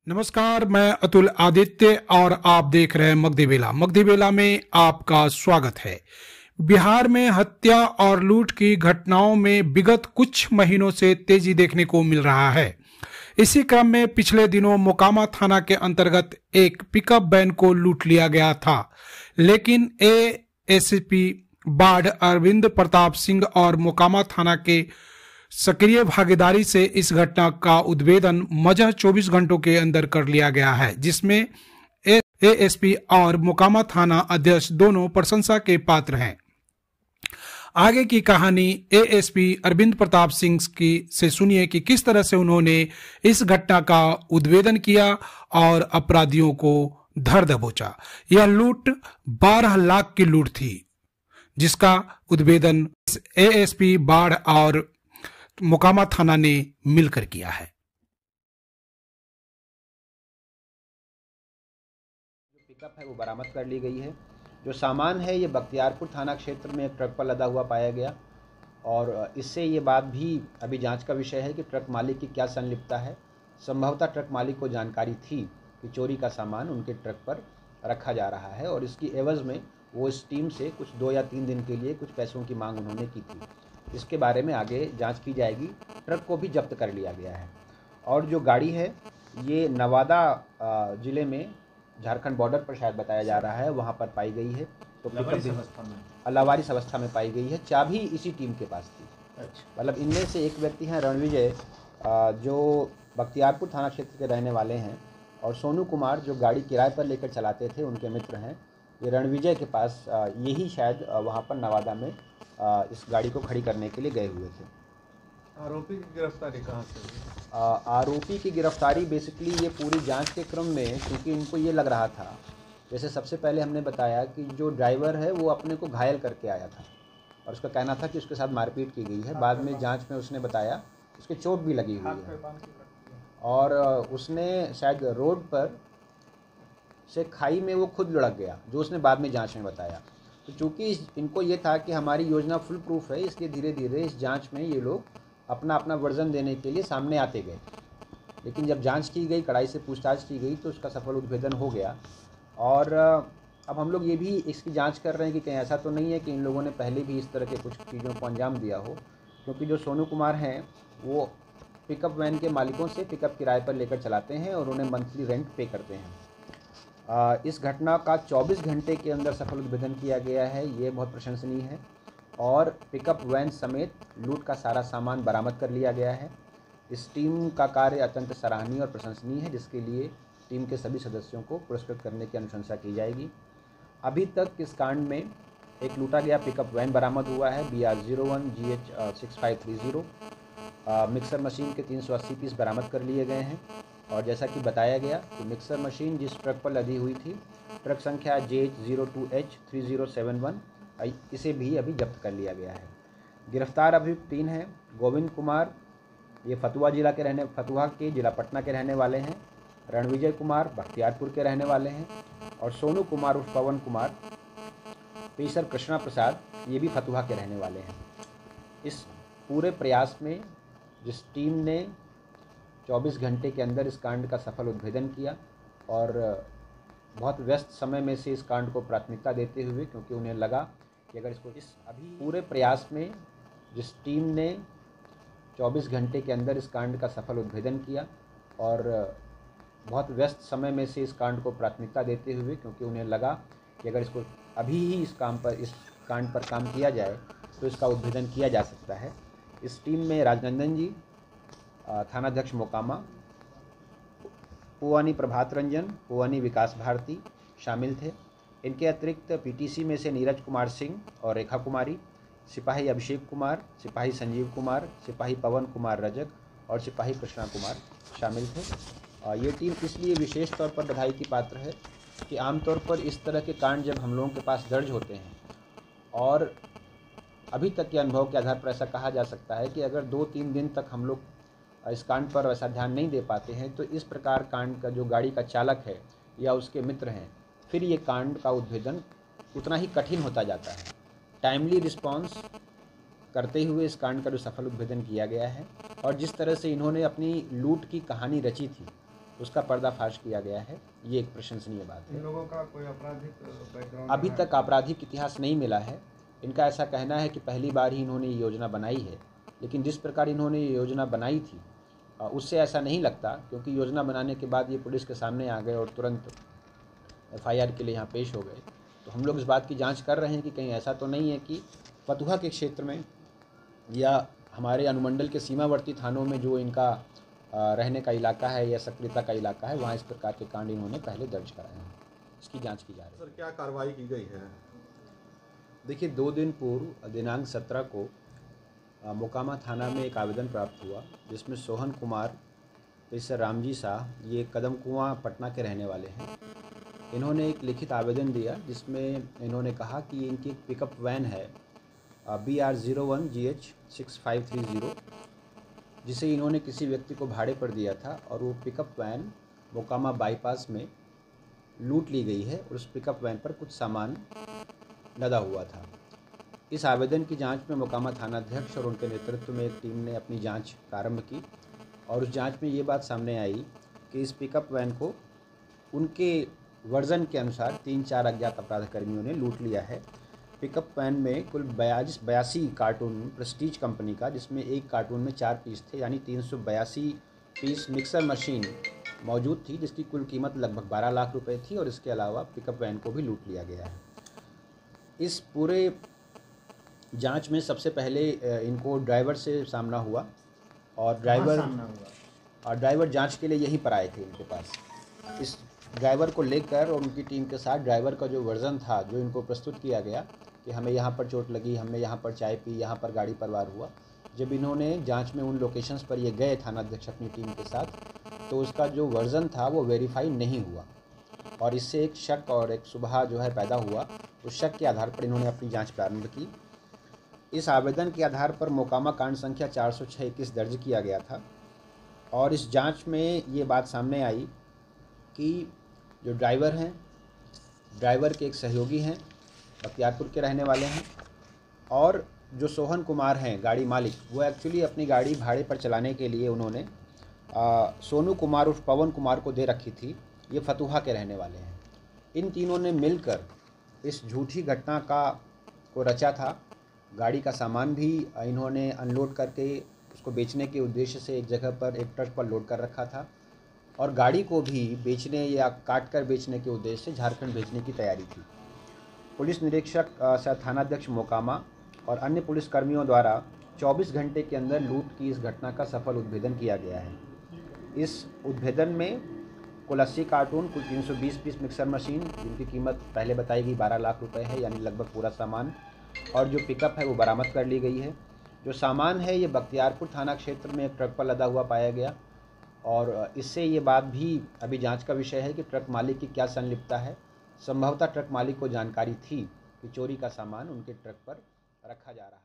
नमस्कार, मैं अतुल आदित्य और आप देख रहे हैं मगधीबेला। मगधीबेला में आपका स्वागत है। बिहार में हत्या और लूट की घटनाओं में विगत कुछ महीनों से तेजी देखने को मिल रहा है। इसी क्रम में पिछले दिनों मोकामा थाना के अंतर्गत एक पिकअप वैन को लूट लिया गया था, लेकिन एएसपी बाढ़ अरविंद प्रताप सिंह और मोकामा थाना के सक्रिय भागीदारी से इस घटना का उद्भेदन मजह 24 घंटों के अंदर कर लिया गया है, जिसमें एएसपी और मोकामा थाना अध्यक्ष दोनों प्रशंसा के पात्र हैं। आगे की कहानी एएसपी अरविंद प्रताप सिंह की से सुनिए कि किस तरह से उन्होंने इस घटना का उद्भेदन किया और अपराधियों को धर दबोचा। यह लूट 12 लाख की लूट थी, जिसका उद्भेदन एएसपी बाढ़ और मोकामा थाना ने मिलकर किया है। जो पिकअप है वो बरामद कर ली गई है। जो सामान है ये बख्तियारपुर थाना क्षेत्र में एक ट्रक पर लदा हुआ पाया गया और इससे ये बात भी अभी जांच का विषय है कि ट्रक मालिक की क्या संलिप्तता है। संभवतः ट्रक मालिक को जानकारी थी कि चोरी का सामान उनके ट्रक पर रखा जा रहा है और इसकी एवज़ में वो इस टीम से कुछ 2 या 3 दिन के लिए कुछ पैसों की मांग उन्होंने की थी। इसके बारे में आगे जांच की जाएगी। ट्रक को भी जब्त कर लिया गया है और जो गाड़ी है ये नवादा ज़िले में झारखंड बॉर्डर पर शायद बताया जा रहा है, वहाँ पर पाई गई है। तो लावारिस अवस्था में पाई गई है। चाबी इसी टीम के पास थी। अच्छा। मतलब इनमें से एक व्यक्ति हैं रणविजय, जो बख्तियारपुर थाना क्षेत्र के रहने वाले हैं, और सोनू कुमार जो गाड़ी किराए पर लेकर चलाते थे, उनके मित्र हैं। ये रणविजय के पास यही शायद वहाँ पर नवादा में इस गाड़ी को खड़ी करने के लिए गए हुए थे। आरोपी की गिरफ्तारी कहाँ से हुई? आरोपी की गिरफ्तारी बेसिकली ये पूरी जांच के क्रम में, क्योंकि इनको ये लग रहा था, जैसे सबसे पहले हमने बताया कि जो ड्राइवर है वो अपने को घायल करके आया था और उसका कहना था कि उसके साथ मारपीट की गई है। बाद में जांच में उसने बताया उसके चोट भी लगी हुई है और उसने शायद रोड पर से खाई में वो खुद लुढ़क गया, जो उसने बाद में जांच में बताया। तो चूँकि इनको ये था कि हमारी योजना फुल प्रूफ है, इसलिए धीरे धीरे इस जांच में ये लोग अपना अपना वर्जन देने के लिए सामने आते गए। लेकिन जब जांच की गई, कड़ाई से पूछताछ की गई, तो उसका सफल उद्भेदन हो गया। और अब हम लोग ये भी इसकी जांच कर रहे हैं कि कहीं ऐसा तो नहीं है कि इन लोगों ने पहले भी इस तरह के कुछ चीज़ों को अंजाम दिया हो, क्योंकि जो सोनू कुमार हैं वो पिकअप वैन के मालिकों से पिकअप किराए पर लेकर चलाते हैं और उन्हें मंथली रेंट पे करते हैं। इस घटना का 24 घंटे के अंदर सफल उद्भेदन किया गया है, ये बहुत प्रशंसनीय है। और पिकअप वैन समेत लूट का सारा सामान बरामद कर लिया गया है। इस टीम का कार्य अत्यंत सराहनीय और प्रशंसनीय है, जिसके लिए टीम के सभी सदस्यों को पुरस्कृत करने की अनुशंसा की जाएगी। अभी तक इस कांड में एक लूटा गया पिकअप वैन बरामद हुआ है BR01 GH 6530। मिक्सर मशीन के 380 पीस बरामद कर लिए गए हैं और जैसा कि बताया गया कि मिक्सर मशीन जिस ट्रक पर लदी हुई थी, ट्रक संख्या JH02H 3071, इसे भी अभी जब्त कर लिया गया है। गिरफ्तार अभियुक्त 3 हैं। गोविंद कुमार, ये फतुहा के जिला पटना के रहने वाले हैं। रणविजय कुमार बख्तियारपुर के रहने वाले हैं और सोनू कुमार उर्फ पवन कुमार, पेशर कृष्णा प्रसाद, ये भी फतुहा के रहने वाले हैं। इस पूरे प्रयास में जिस टीम ने 24 घंटे के अंदर इस कांड का सफल उद्भेदन किया और बहुत व्यस्त समय में से इस कांड को प्राथमिकता देते हुए, क्योंकि उन्हें लगा कि अगर इसको पूरे प्रयास में जिस टीम ने 24 घंटे के अंदर इस कांड का सफल उद्भेदन किया और बहुत व्यस्त समय में से इस कांड को प्राथमिकता देते हुए, क्योंकि उन्हें लगा कि अगर इसको अभी ही इस कांड पर काम किया जाए तो इसका उद्भेदन किया जा सकता है। इस टीम में राजनंदन जी, थानाध्यक्ष मोकामा, पुवानी प्रभात रंजन, पुवानी विकास भारती शामिल थे। इनके अतिरिक्त PTC में से नीरज कुमार सिंह और रेखा कुमारी, सिपाही अभिषेक कुमार, सिपाही संजीव कुमार, सिपाही पवन कुमार रजक और सिपाही कृष्णा कुमार शामिल थे। ये टीम इसलिए विशेष तौर पर बधाई की पात्र है कि आमतौर पर इस तरह के कांड जब हम लोगों के पास दर्ज होते हैं और अभी तक के अनुभव के आधार पर ऐसा कहा जा सकता है कि अगर 2-3 दिन तक हम लोग इस कांड पर वैसा ध्यान नहीं दे पाते हैं तो इस प्रकार कांड का जो गाड़ी का चालक है या उसके मित्र हैं, फिर ये कांड का उद्भेदन उतना ही कठिन होता जाता है। टाइमली रिस्पॉन्स करते हुए इस कांड का जो सफल उद्भेदन किया गया है और जिस तरह से इन्होंने अपनी लूट की कहानी रची थी उसका पर्दाफाश किया गया है। ये एक प्रशंसनीय बात इन है। लोगों का कोई आपराधिक बैकग्राउंड अभी तक आपराधिक इतिहास नहीं मिला है। इनका ऐसा कहना है कि पहली बार ही इन्होंने ये योजना बनाई है, लेकिन जिस प्रकार इन्होंने ये योजना बनाई थी उससे ऐसा नहीं लगता, क्योंकि योजना बनाने के बाद ये पुलिस के सामने आ गए और तुरंत एफआईआर के लिए यहाँ पेश हो गए। तो हम लोग इस बात की जांच कर रहे हैं कि कहीं ऐसा तो नहीं है कि फतुहा के क्षेत्र में या हमारे अनुमंडल के सीमावर्ती थानों में जो इनका रहने का इलाका है या सक्रियता का इलाका है, वहाँ इस प्रकार के कांड इन्होंने पहले दर्ज कराए हैं। इसकी जांच की जा रही है। सर, क्या कार्रवाई की गई है? देखिए, 2 दिन पूर्व दिनांक 17 को मोकामा थाना में एक आवेदन प्राप्त हुआ, जिसमें सोहन कुमार पेसर रामजी शाह, ये कदम कुआं पटना के रहने वाले हैं। इन्होंने एक लिखित आवेदन दिया, जिसमें इन्होंने कहा कि इनकी एक पिकअप वैन है BR01GH 6530, जिसे इन्होंने किसी व्यक्ति को भाड़े पर दिया था, और वो पिकअप वैन मोकामा बाईपास में लूट ली गई है और उस पिकअप वैन पर कुछ सामान लदा हुआ था। इस आवेदन की जांच में मोकामा थानाध्यक्ष और उनके नेतृत्व में एक टीम ने अपनी जांच प्रारंभ की, और उस जांच में ये बात सामने आई कि इस पिकअप वैन को उनके वर्जन के अनुसार 3-4 अज्ञात अपराध कर्मियों ने लूट लिया है। पिकअप वैन में कुल 82 कार्टून प्रेस्टीज कंपनी का, जिसमें एक कार्टून में 4 पीस थे, यानी 382 पीस मिक्सर मशीन मौजूद थी, जिसकी कुल कीमत लगभग 12 लाख रुपए थी, और इसके अलावा पिकअप वैन को भी लूट लिया गया है। इस पूरे जांच में सबसे पहले इनको ड्राइवर से सामना हुआ, और ड्राइवर जांच के लिए यहीं पर आए थे इनके पास। इस ड्राइवर को लेकर और उनकी टीम के साथ ड्राइवर का जो वर्जन था, जो इनको प्रस्तुत किया गया कि हमें यहाँ पर चोट लगी, हमने यहाँ पर चाय पी, यहाँ पर गाड़ी पर वार हुआ, जब इन्होंने जांच में उन लोकेशंस पर ये गए थानाध्यक्ष अपनी टीम के साथ, तो उसका जो वर्जन था वो वेरीफाई नहीं हुआ, और इससे एक शक और एक शुबहा जो है पैदा हुआ। उस शक के आधार पर इन्होंने अपनी जांच प्रारंभ की। इस आवेदन के आधार पर मोकामा कांड संख्या 406-21 दर्ज किया गया था, और इस जांच में ये बात सामने आई कि जो ड्राइवर हैं, ड्राइवर के एक सहयोगी हैं, बख्तियारपुर के रहने वाले हैं, और जो सोहन कुमार हैं गाड़ी मालिक, वो एक्चुअली अपनी गाड़ी भाड़े पर चलाने के लिए उन्होंने सोनू कुमार उर्फ पवन कुमार को दे रखी थी। ये फतुहा के रहने वाले हैं। इन तीनों ने मिलकर इस झूठी घटना को रचा था। गाड़ी का सामान भी इन्होंने अनलोड करके उसको बेचने के उद्देश्य से एक जगह पर एक ट्रक पर लोड कर रखा था, और गाड़ी को भी बेचने या काट कर बेचने के उद्देश्य से झारखंड भेजने की तैयारी थी। पुलिस निरीक्षक सह थानाध्यक्ष मोकामा और अन्य पुलिसकर्मियों द्वारा 24 घंटे के अंदर लूट की इस घटना का सफल उद्भेदन किया गया है। इस उद्भेदन में कुल 80 कार्टून, कुल 320 पीस मिक्सर मशीन, जिनकी कीमत पहले बताई गई 12 लाख रुपए है, यानी लगभग पूरा सामान, और जो पिकअप है वो बरामद कर ली गई है। जो सामान है ये बख्तियारपुर थाना क्षेत्र में एक ट्रक पर लदा हुआ पाया गया, और इससे ये बात भी अभी जांच का विषय है कि ट्रक मालिक की क्या संलिप्तता है। संभवतः ट्रक मालिक को जानकारी थी कि चोरी का सामान उनके ट्रक पर रखा जा रहा है।